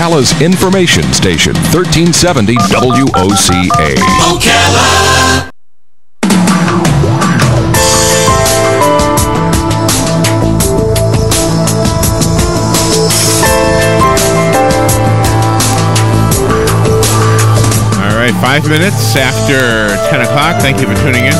Ocala's information station, 1370 WOCA. Ocala! All right, 5 minutes after 10 o'clock. Thank you for tuning in.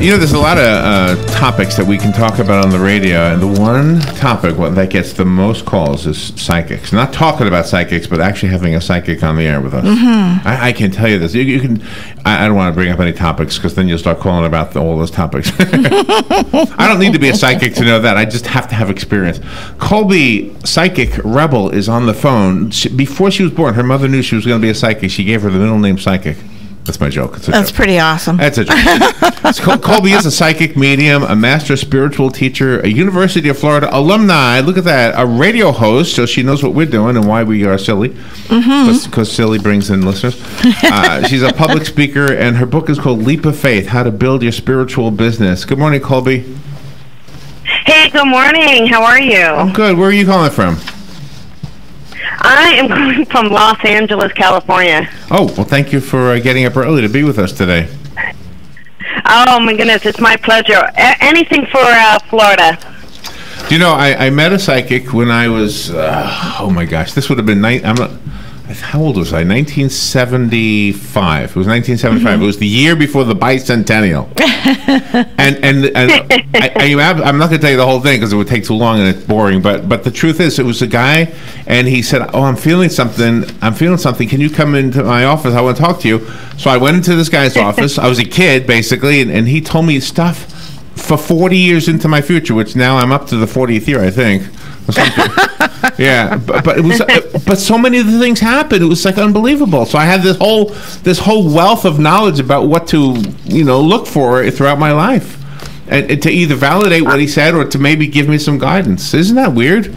There's a lot of topics that we can talk about on the radio, and the one topic that gets the most calls is psychics. Not talking about psychics, but actually having a psychic on the air with us. Mm-hmm. I can tell you this. You can. I don't want to bring up any topics because then you'll start calling about all those topics. I don't need to be a psychic to know that. I just have to have experience. Colby, psychic rebel, is on the phone. Before she was born, her mother knew she was going to be a psychic. She gave her the middle name Psychic. That's my joke. That's joke. Pretty awesome. That's a joke. Colby is a psychic medium, a master spiritual teacher, a University of Florida alumni. Look at that. A radio host, so she knows what we're doing and why we are silly. Because silly brings in listeners. She's a public speaker, and her book is called Leap of Faith, How to Build Your Spiritual Business. Good morning, Colby. Hey, good morning. How are you? I'm good. Where are you calling from? I am calling from Los Angeles, California. Oh, well, thank you for getting up early to be with us today. Oh, my goodness, it's my pleasure. Anything for Florida. You know, I met a psychic when I was, oh my gosh, this would have been, how old was I? 1975. It was 1975. It was the year before the bicentennial. and I'm not going to tell you the whole thing because it would take too long and it's boring. But the truth is, it was a guy, and he said, "Oh, I'm feeling something. Can you come into my office? I want to talk to you." So I went into this guy's office. I was a kid, basically, and he told me stuff for 40 years into my future, which now I'm up to the 40th year, I think. Or something. Yeah, but it was, but so many of the things happened. It was like unbelievable. So I had this whole wealth of knowledge about what to look for throughout my life, and to either validate what he said or to maybe give me some guidance. Isn't that weird?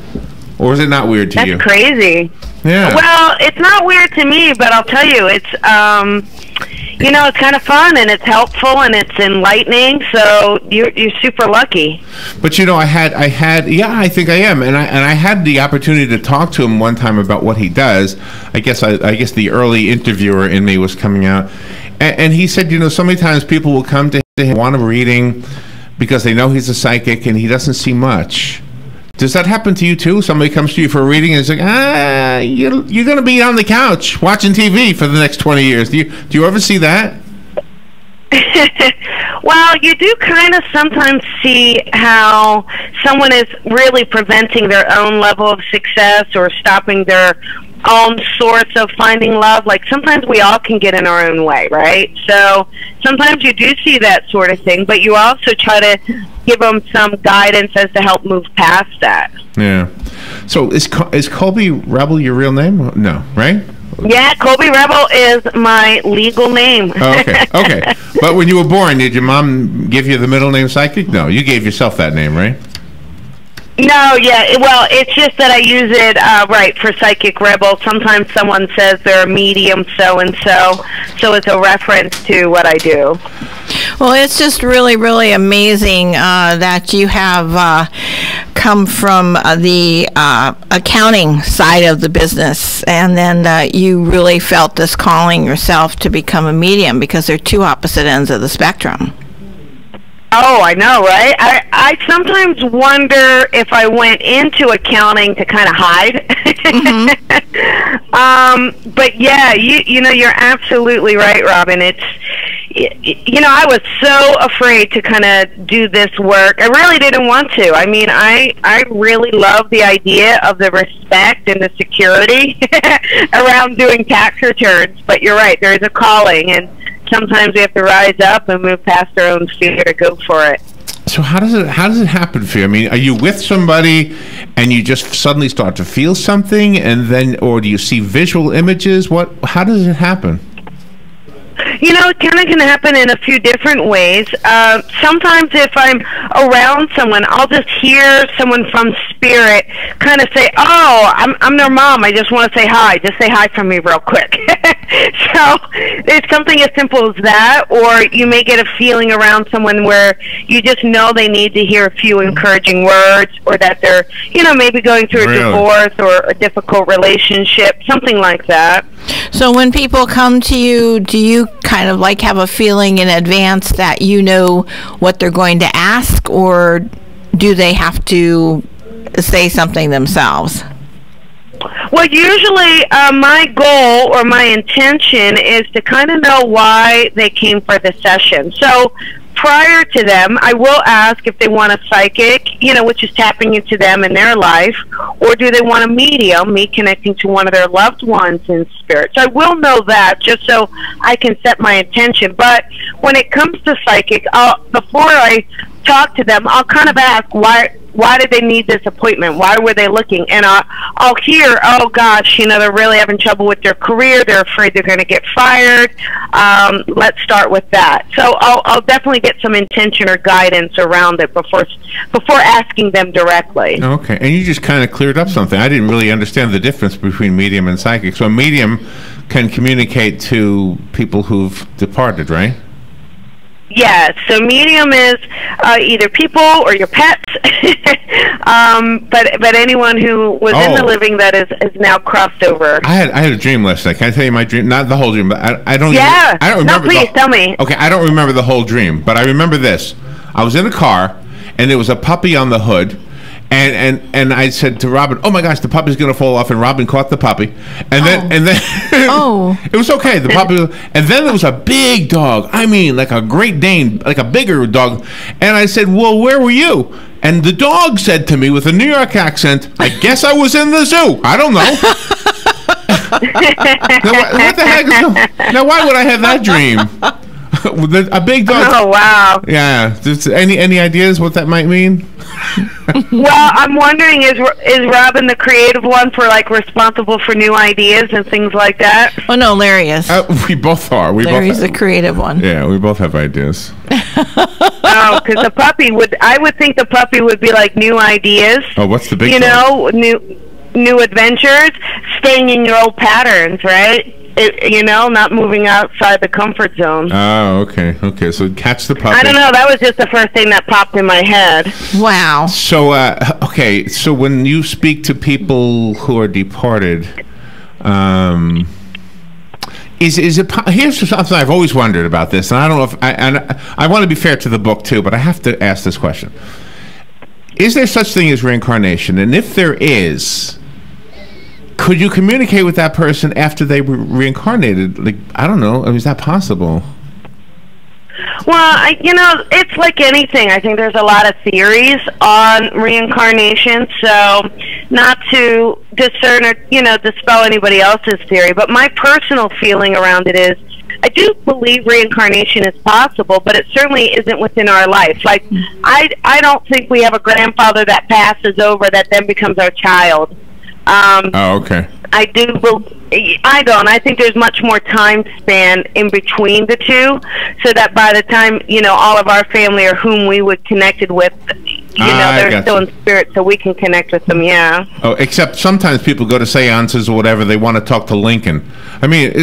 Or is it not weird to you? That's crazy. Yeah. Well, it's not weird to me, but I'll tell you, it's it's kind of fun and it's helpful and it's enlightening. So you're super lucky. But I think I am, and I had the opportunity to talk to him one time about what he does. I guess the early interviewer in me was coming out, and he said, so many times people will come to him, want a reading because they know he's a psychic and he doesn't see much. Does that happen to you too? Somebody comes to you for a reading and is like, you're going to be on the couch watching TV for the next 20 years. Do you ever see that? Well, you do kind of sometimes see how someone is really preventing their own level of success or stopping their own source of finding love. Like sometimes we all can get in our own way, right? So sometimes you do see that sort of thing, but you also try to give them some guidance as to help move past that. Yeah. So is Colby Rebel your real name? No, right? Yeah, Colby Rebel is my legal name. Oh, okay. But when you were born, did your mom give you the middle name Psychic? No, you gave yourself that name, right? No, yeah. Well, it's just that I use it, for Psychic Rebel. Sometimes someone says they're a medium so-and-so, so it's a reference to what I do. Well, it's just really, really amazing that you have come from the accounting side of the business, and then you really felt this calling yourself to become a medium, because they're two opposite ends of the spectrum. Oh, I know, right? I sometimes wonder if I went into accounting to kind of hide. Mm-hmm. But yeah, you're absolutely right, Robin. It's, I was so afraid to kind of do this work. I really didn't want to. I mean, I really love the idea of the respect and the security around doing tax returns. But you're right, there is a calling, and sometimes we have to rise up and move past our own fear to go for it. So how does it happen for you? I mean, are you with somebody and you just suddenly start to feel something, and then, or do you see visual images? How does it happen? It kind of can happen in a few different ways. Sometimes if I'm around someone, I'll just hear someone from spirit kind of say, "Oh, I'm their mom. I just want to say hi. Just say hi from me real quick." So it's something as simple as that, or you may get a feeling around someone where you just know they need to hear a few encouraging words, or that they're, maybe going through a divorce or a difficult relationship, something like that. So when people come to you, do you kind of like have a feeling in advance that you know what they're going to ask, or do they have to say something themselves? Well, usually my goal or my intention is to kind of know why they came for the session. So prior to them, I will ask if they want a psychic, which is tapping into them in their life, or do they want a medium, me connecting to one of their loved ones in spirit. So I will know that just so I can set my intention. But when it comes to psychic, before I talk to them, I'll kind of ask why did they need this appointment? Why were they looking? And I'll hear, oh gosh, they're really having trouble with their career. They're afraid they're going to get fired. Let's start with that. So I'll definitely get some intention or guidance around it before asking them directly. Okay, and you just kind of cleared up something. I didn't really understand the difference between medium and psychic. So a medium can communicate to people who've departed, right? Yes, so medium is either people or your pets, but anyone who was in the living that is now crossed over. I had a dream last night. Can I tell you my dream? Not the whole dream, but I don't. Yeah. I don't remember. No, please tell me. Okay, I don't remember the whole dream, but I remember this. I was in a car, and there was a puppy on the hood. And I said to Robin, "Oh my gosh, the puppy's gonna fall off!" And Robin caught the puppy, and then it was okay. The puppy, and then there was a big dog. I mean, like a Great Dane, like a bigger dog. And I said, "Well, where were you?" And the dog said to me with a New York accent, "I guess I was in the zoo. I don't know." What the heck is going? Now, why would I have that dream? A big dog. Oh wow! Yeah. Any ideas what that might mean? Well, I'm wondering, is Robin the creative one for responsible for new ideas and things like that? Oh no, Larry is. We both are. Larry's the creative one. Yeah, we both have ideas. Oh, because I would think the puppy would be like new ideas. Oh, what's the big? New adventures, staying in your old patterns, right? Not moving outside the comfort zone. Oh, okay. So catch the puppy. I don't know. That was just the first thing that popped in my head. Wow. So, okay. So when you speak to people who are departed, is it? Here's something I've always wondered about this, and I don't know if I want to be fair to the book too, but I have to ask this question: is there such thing as reincarnation? And if there is, could you communicate with that person after they were reincarnated? I don't know. Is that possible? Well, it's like anything. I think there's a lot of theories on reincarnation, so not to discern or, dispel anybody else's theory, but my personal feeling around it is I do believe reincarnation is possible, but it certainly isn't within our life. I don't think we have a grandfather that passes over that then becomes our child. Okay. I don't. I think there's much more time span in between the two, so that by the time, all of our family or whom we would connected with, they're still in spirit, so we can connect with them, yeah. Oh, except sometimes people go to seances or whatever, they want to talk to Lincoln. I mean,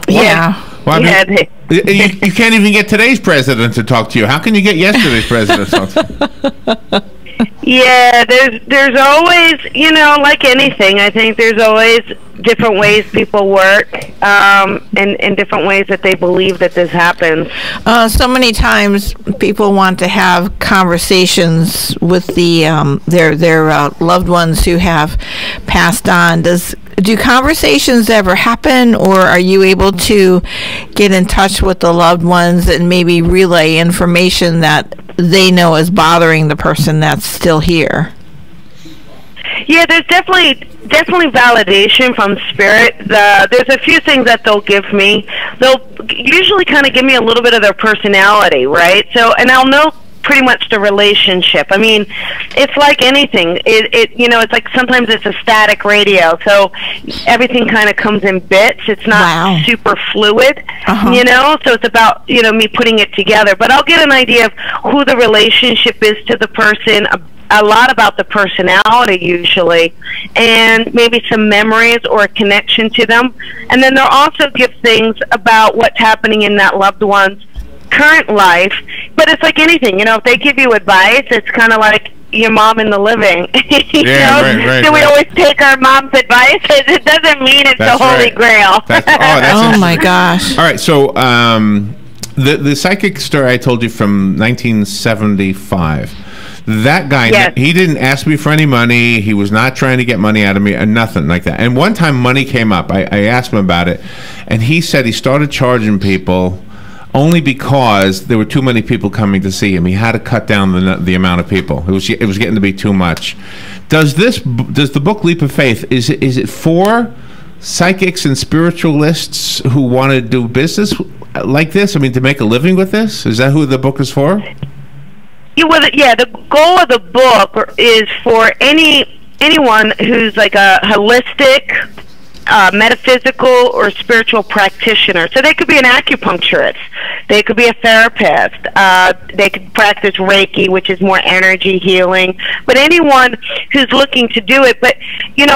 yeah. Well, you can't even get today's president to talk to you. How can you get yesterday's president to talk to you? Yeah, there's always, like anything, I think there's always different ways people work, and different ways that they believe that this happens. So many times people want to have conversations with their loved ones who have passed on. Do conversations ever happen, or are you able to get in touch with the loved ones and maybe relay information that they know is bothering the person that's still here? Yeah, there's definitely validation from spirit. There's a few things that they'll give me. They'll usually kind of give me a little bit of their personality, right? So, and I'll know pretty much the relationship. I mean, it's like anything. It's like sometimes it's a static radio, so everything kind of comes in bits. It's not super fluid, so it's about, me putting it together. But I'll get an idea of who the relationship is to the person, a lot about the personality usually, and maybe some memories or a connection to them. And then they'll also give things about what's happening in that loved one's current life. But it's like anything, if they give you advice, it's kind of like your mom in the living. So we always take our mom's advice. It doesn't mean it's the Holy Grail. Oh my gosh. All right, so the psychic story I told you from 1975, that guy, yes. He didn't ask me for any money. He was not trying to get money out of me and nothing like that. And one time money came up. I asked him about it, and he said he started charging people only because there were too many people coming to see him. He had to cut down the amount of people. It was getting to be too much. Does the book Leap of Faith, is it for psychics and spiritualists who want to do business like this? I mean, to make a living with this? Is that who the book is for? Yeah, the goal of the book is for anyone who's like a holistic, metaphysical or spiritual practitioner. So they could be an acupuncturist, they could be a therapist, they could practice Reiki, which is more energy healing, but anyone who's looking to do it. But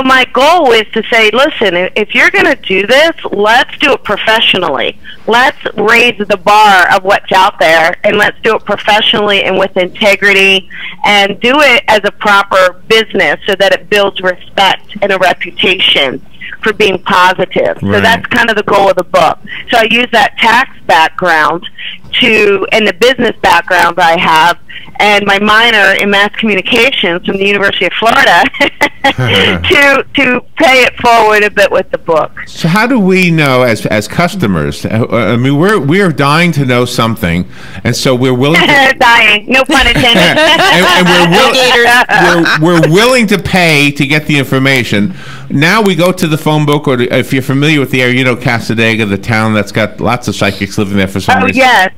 my goal is to say, listen, if you're going to do this, let's do it professionally. Let's raise the bar of what's out there, and let's do it professionally and with integrity, and do it as a proper business so that it builds respect and a reputation for being positive. Right. So that's kind of the goal of the book. So I use that tax background and the business background I have, and my minor in mass communications from the University of Florida to pay it forward a bit with the book. So how do we know as customers? I mean, we are dying to know something, and so we're willing to dying, no pun intended. and we're willing to pay to get the information. Now we go to the phone book, or if you're familiar with the area, Casadega, the town that's got lots of psychics living there for some reason. Yes.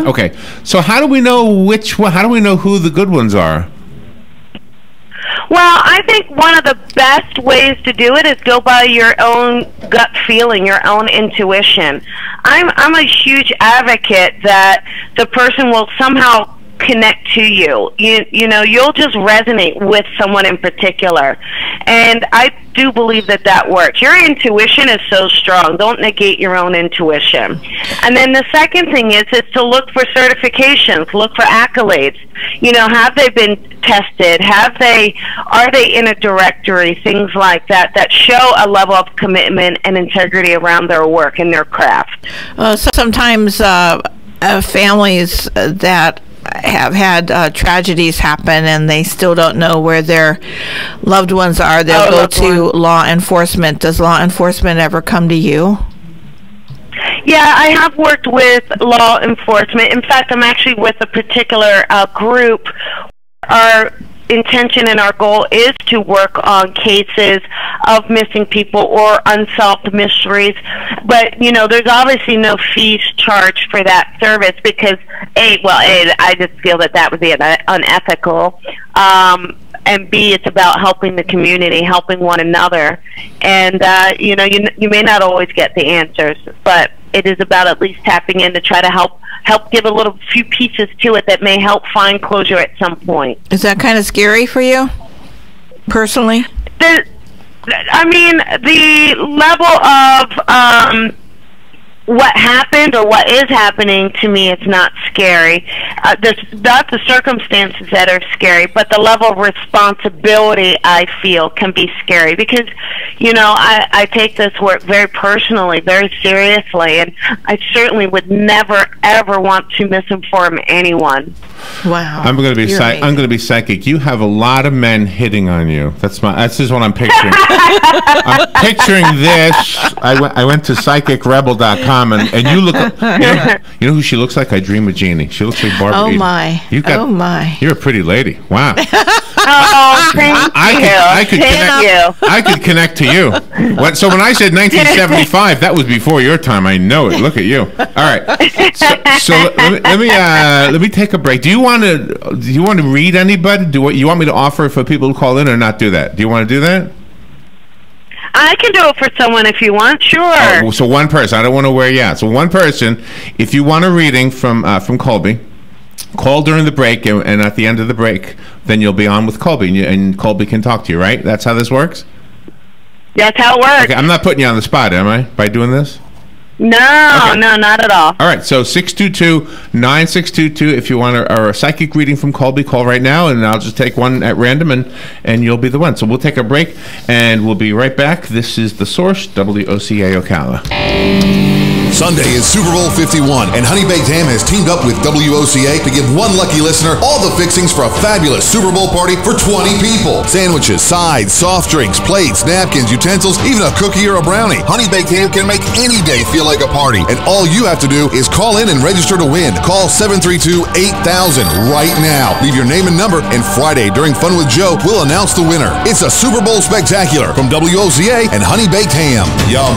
Okay. So how do we know how do we know who the good ones are? Well, I think one of the best ways to do it is go by your own gut feeling, your own intuition. I'm a huge advocate that the person will somehow connect to you. You'll just resonate with someone in particular. And I do believe that works. Your intuition is so strong. Don't negate your own intuition. And then the second thing is to look for certifications, look for accolades. Have they been tested? Are they in a directory? Things like that show a level of commitment and integrity around their work and their craft. Sometimes families that have had tragedies happen and they still don't know where their loved ones are, they'll go to law enforcement. Does law enforcement ever come to you? Yeah, I have worked with law enforcement. In fact, I'm actually with a particular group. Our intention and our goal is to work on cases of missing people or unsolved mysteries. But, there's obviously no fees charged for that service because, I just feel that would be unethical. And B, it's about helping the community, helping one another. And, you may not always get the answers, but it is about at least tapping in to try to help give a few pieces to it that may help find closure at some point. Is that kind of scary for you, personally? The level of what happened or what is happening to me is not scary. There's not the circumstances that are scary, but the level of responsibility I feel can be scary because, I take this work very personally, very seriously, and I certainly would never, ever want to misinform anyone. Wow. I'm going to be psychic. You have a lot of men hitting on you. That's just what I'm picturing. I'm picturing this. I went to psychicrebel.com and you look. You know who she looks like? I Dream of Jeannie. She looks like Barbara. Oh my. You're a pretty lady. Wow. Oh, thank you. I could connect to you. So when I said 1975, that was before your time. I know it. Look at you. All right. So let me take a break. Do you want to read anybody? You want me to offer for people to call in or not do that? Do you want to do that? I can do it for someone if you want. Sure. Oh, so one person. I don't want to wear you out. So one person, if you want a reading from Colby, call during the break, and at the end of the break, then you'll be on with Colby, and Colby can talk to you, right? That's how this works? That's how it works. Okay, I'm not putting you on the spot, am I, by doing this? No, okay. No, not at all. All right, so 622-9622. If you want a psychic reading from Colby, call right now, and I'll just take one at random, and you'll be the one. So we'll take a break, and we'll be right back. This is The Source, WOCA Ocala. Sunday is Super Bowl 51, and Honey Baked Ham has teamed up with WOCA to give one lucky listener all the fixings for a fabulous Super Bowl party for 20 people. Sandwiches, sides, soft drinks, plates, napkins, utensils, even a cookie or a brownie. Honey Baked Ham can make any day feel like a party, and all you have to do is call in and register to win. Call 732-8000 right now. Leave your name and number, and Friday during Fun with Joe, we'll announce the winner. It's a Super Bowl spectacular from WOCA and Honey Baked Ham. Yum.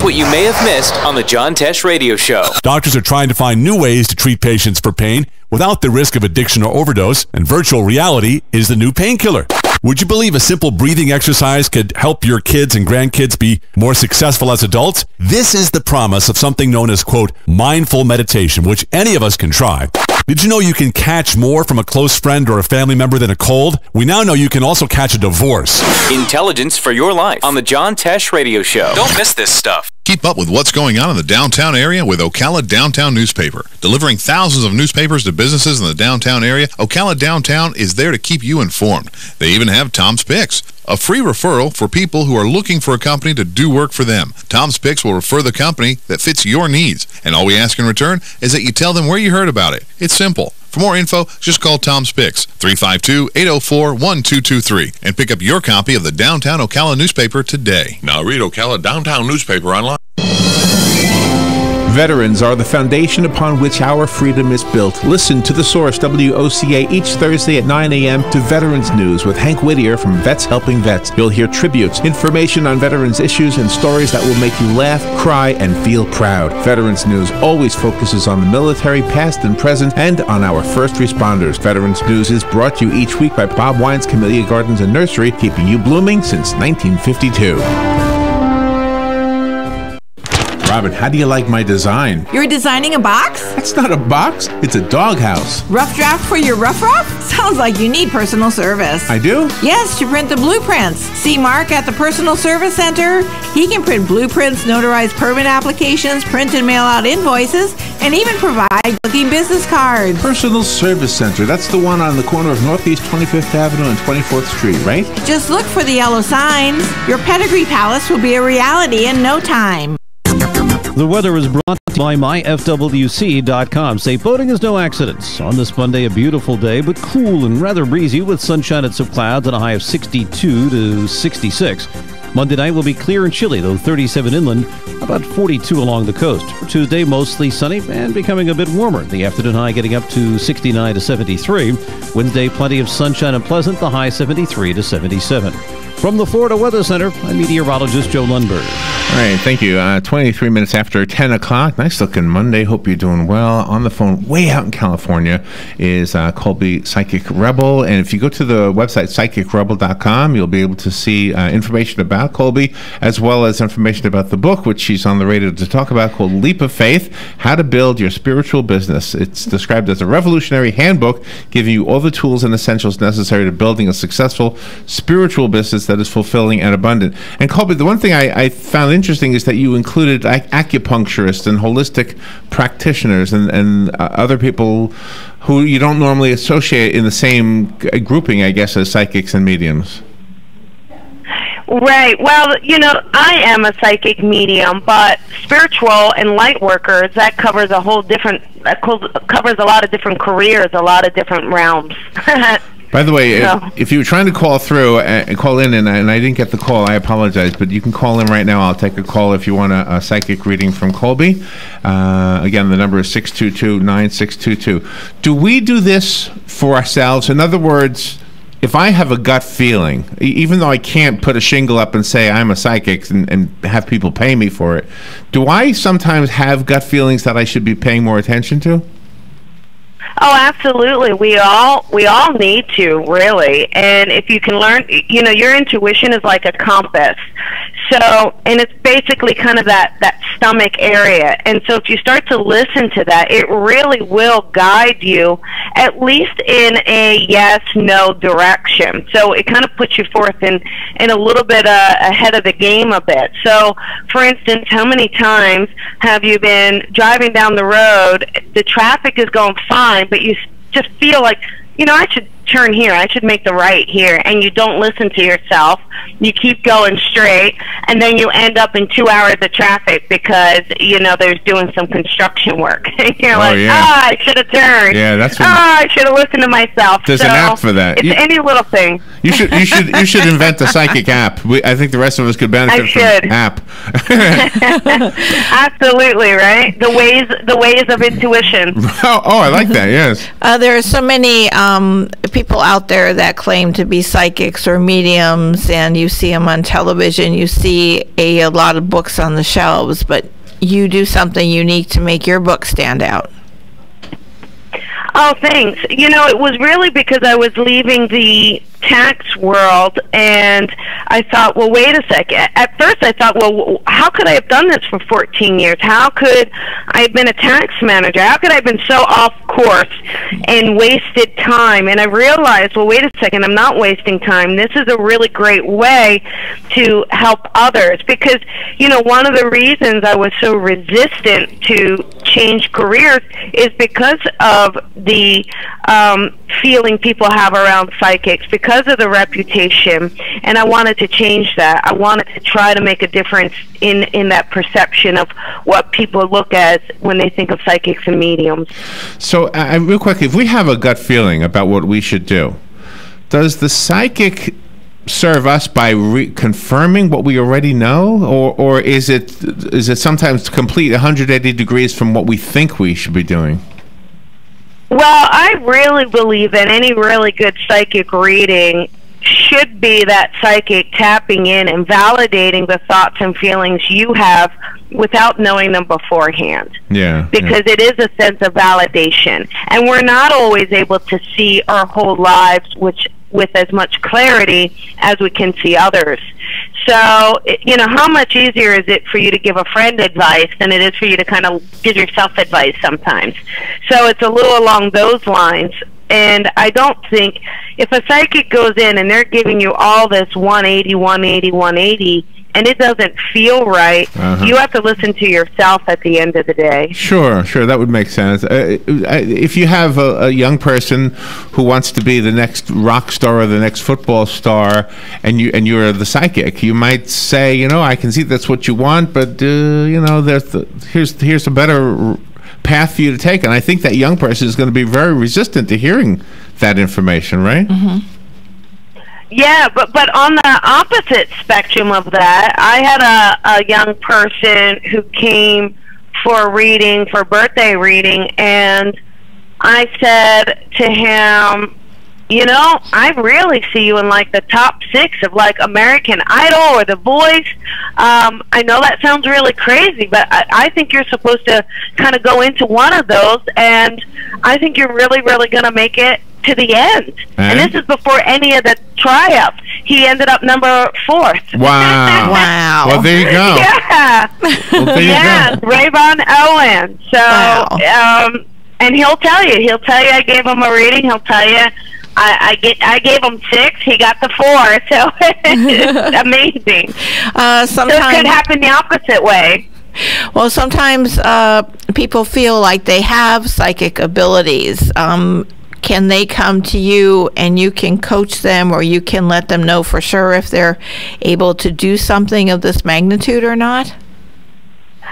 What you may have missed on the John Tesh Radio Show. Doctors are trying to find new ways to treat patients for pain without the risk of addiction or overdose, and virtual reality is the new painkiller. Would you believe a simple breathing exercise could help your kids and grandkids be more successful as adults? This is the promise of something known as, quote, mindful meditation, which any of us can try. Did you know you can catch more from a close friend or a family member than a cold? We now know you can also catch a divorce. Intelligence for your life on the John Tesh Radio Show. Don't miss this stuff. Keep up with what's going on in the downtown area with Ocala Downtown Newspaper. Delivering thousands of newspapers to businesses in the downtown area, Ocala Downtown is there to keep you informed. They even have Tom's Picks, a free referral for people who are looking for a company to do work for them. Tom's Picks will refer the company that fits your needs, and all we ask in return is that you tell them where you heard about it. It's simple. For more info, just call Tom's Picks, 352-804-1223, and pick up your copy of the Downtown Ocala newspaper today. Now read Ocala Downtown Newspaper online. Veterans are the foundation upon which our freedom is built. Listen to The Source, WOCA, each Thursday at 9 a.m. to Veterans News with Hank Whittier from Vets Helping Vets. You'll hear tributes, information on veterans issues, and stories that will make you laugh, cry, and feel proud. Veterans News always focuses on the military, past and present, and on our first responders. Veterans News is brought to you each week by Bob Wine's Camellia Gardens and Nursery, keeping you blooming since 1952. Robin, how do you like my design? You're designing a box? That's not a box. It's a doghouse. Rough draft for your rough? Sounds like you need personal service. I do? Yes, to print the blueprints. See Mark at the Personal Service Center. He can print blueprints, notarize permit applications, print and mail out invoices, and even provide looking business cards. Personal Service Center. That's the one on the corner of Northeast 25th Avenue and 24th Street, right? Just look for the yellow signs. Your pedigree palace will be a reality in no time. The weather is brought to you by myfwc.com. Safe boating is no accidents. On this Monday, a beautiful day, but cool and rather breezy with sunshine and some clouds and a high of 62 to 66. Monday night will be clear and chilly, though 37 inland, about 42 along the coast. For Tuesday, mostly sunny and becoming a bit warmer. The afternoon high getting up to 69 to 73. Wednesday, plenty of sunshine and pleasant, the high 73 to 77. From the Florida Weather Center, I'm meteorologist Joe Lundberg. All right, thank you. 23 minutes after 10 o'clock. Nice looking Monday. Hope you're doing well. On the phone, way out in California, is Colby Psychic Rebel. And if you go to the website, psychicrebel.com, you'll be able to see information about Colby, as well as information about the book, which she's on the radio to talk about, called Leap of Faith, How to Build Your Spiritual Business. It's described as a revolutionary handbook, giving you all the tools and essentials necessary to building a successful spiritual business that is fulfilling and abundant. And Colby, the one thing I found interesting is that you included acupuncturists and holistic practitioners and other people who you don't normally associate in the same grouping, I guess, as psychics and mediums. Right. Well, I am a psychic medium, but spiritual and light workers, that covers a whole different, covers a lot of different careers, a lot of different realms. By the way, if you were trying to call through and call in and I didn't get the call, I apologize, but you can call in right now. I'll take a call if you want a psychic reading from Colby. Again, the number is 622-9622. Do we do this for ourselves? In other words, if I have a gut feeling, even though I can't put a shingle up and say I'm a psychic and have people pay me for it, do I sometimes have gut feelings that I should be paying more attention to? Oh, absolutely. We all need to, really. And if you can learn, your intuition is like a compass. So, and it's basically kind of that stomach area. And so if you start to listen to that, it really will guide you, at least in a yes-no direction. So it kind of puts you forth in a little bit ahead of the game a bit. So, for instance, how many times have you been driving down the road, the traffic is going fine, but you just feel like, you know, I should turn here, I should make the right here, and you don't listen to yourself, you keep going straight, and then you end up in 2 hours of traffic because, you know, there's doing some construction work. You're I should have turned. Yeah, that's what I should have listened to myself. There's an app for that. It's any little thing. You should invent a psychic app. I think the rest of us could benefit from an app. Absolutely, right? The ways of intuition. Oh, I like that, yes. There are so many people out there that claim to be psychics or mediums, and you see them on television, you see a lot of books on the shelves, but you do something unique to make your book stand out. Oh, thanks. You know, it was really because I was leaving the tax world, and I thought, well, wait a second. At first I thought, well, how could I have done this for 14 years? How could I have been a tax manager? How could I have been so off course and wasted time? And I realized, well, wait a second, I'm not wasting time. This is a really great way to help others, because, you know, one of the reasons I was so resistant to change careers is because of the feeling people have around psychics, because of the reputation, and I wanted to change that. I wanted to try to make a difference in that perception of what people look at when they think of psychics and mediums. So, real quick, if we have a gut feeling about what we should do, does the psychic serve us by confirming what we already know, or is it sometimes complete 180 degrees from what we think we should be doing? Well, I really believe that any really good psychic reading should be that psychic tapping in and validating the thoughts and feelings you have without knowing them beforehand. Yeah. Because it is a sense of validation. And we're not always able to see our whole lives with as much clarity as we can see others. So, you know, how much easier is it for you to give a friend advice than it is for you to kind of give yourself advice sometimes? So it's a little along those lines. And I don't think, if a psychic goes in and they're giving you all this 180, and it doesn't feel right, you have to listen to yourself at the end of the day. Sure, that would make sense. If you have a young person who wants to be the next rock star or the next football star, and you're the psychic, you might say, you know, I can see that's what you want, but you know, here's a better path for you to take. And I think that young person is going to be very resistant to hearing that information, right? Mm-hmm. Yeah, but on the opposite spectrum of that, I had a young person who came for a reading, for a birthday reading, and I said to him, you know, I really see you in like the top 6 of like American Idol or The Voice. I know that sounds really crazy, but I think you're supposed to kind of go into one of those, and I think you're really, really going to make it to the end. And this is before any of the tryouts. He ended up number 4th. Wow. Wow. Well, there you go. Yeah. Well, there you go. Rayvon Owen. So, wow. And he'll tell you I gave him a reading. He'll tell you I gave him 6. He got the 4. So it's amazing. Sometimes it could happen the opposite way. Well, sometimes people feel like they have psychic abilities. Can they come to you and you can coach them, or you can let them know for sure if they're able to do something of this magnitude or not?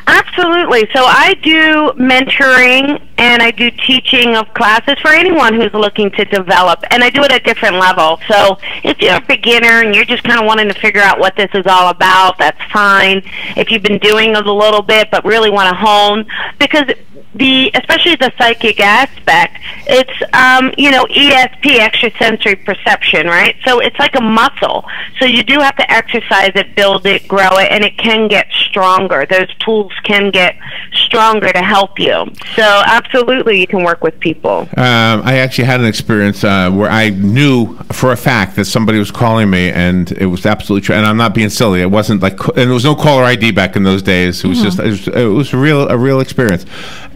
Absolutely. So I do mentoring and I do teaching of classes for anyone who's looking to develop, and I do it at different levels. So if you're a beginner and you're just kind of wanting to figure out what this is all about, that's fine. If you've been doing it a little bit but really want to hone, because especially the psychic aspect, it's ESP, extrasensory perception, right? So it's like a muscle. So you do have to exercise it, build it, grow it, and it can get stronger. Those tools can get stronger to help you. So absolutely, you can work with people. I actually had an experience where I knew for a fact that somebody was calling me, and it was absolutely true. And I'm not being silly. It wasn't like, and there was no caller ID back in those days. It was just, it was a real experience.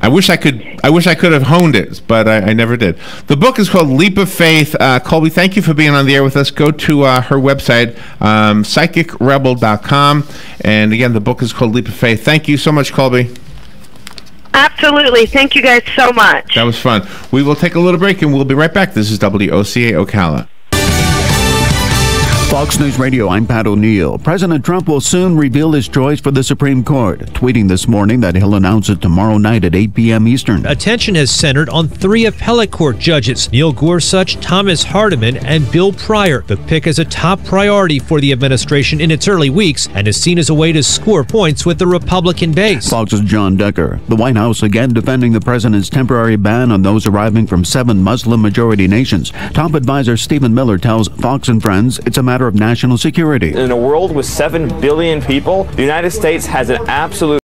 I wish I could have honed it, but I never did. The book is called Leap of Faith. Colby, thank you for being on the air with us. Go to her website, psychicrebel.com. And again, the book is called Leap of Faith. Thank you so much, Colby. Absolutely. Thank you guys so much. That was fun. We will take a little break, and we'll be right back. This is WOCA Ocala. Fox News Radio, I'm Pat O'Neill. President Trump will soon reveal his choice for the Supreme Court, tweeting this morning that he'll announce it tomorrow night at 8 p.m. Eastern. Attention has centered on 3 appellate court judges, Neil Gorsuch, Thomas Hardiman, and Bill Pryor. The pick is a top priority for the administration in its early weeks and is seen as a way to score points with the Republican base. Fox's John Decker. The White House again defending the president's temporary ban on those arriving from 7 Muslim-majority nations. Top advisor Stephen Miller tells Fox and Friends it's a matter of national security. In a world with 7 billion people, the United States has an absolute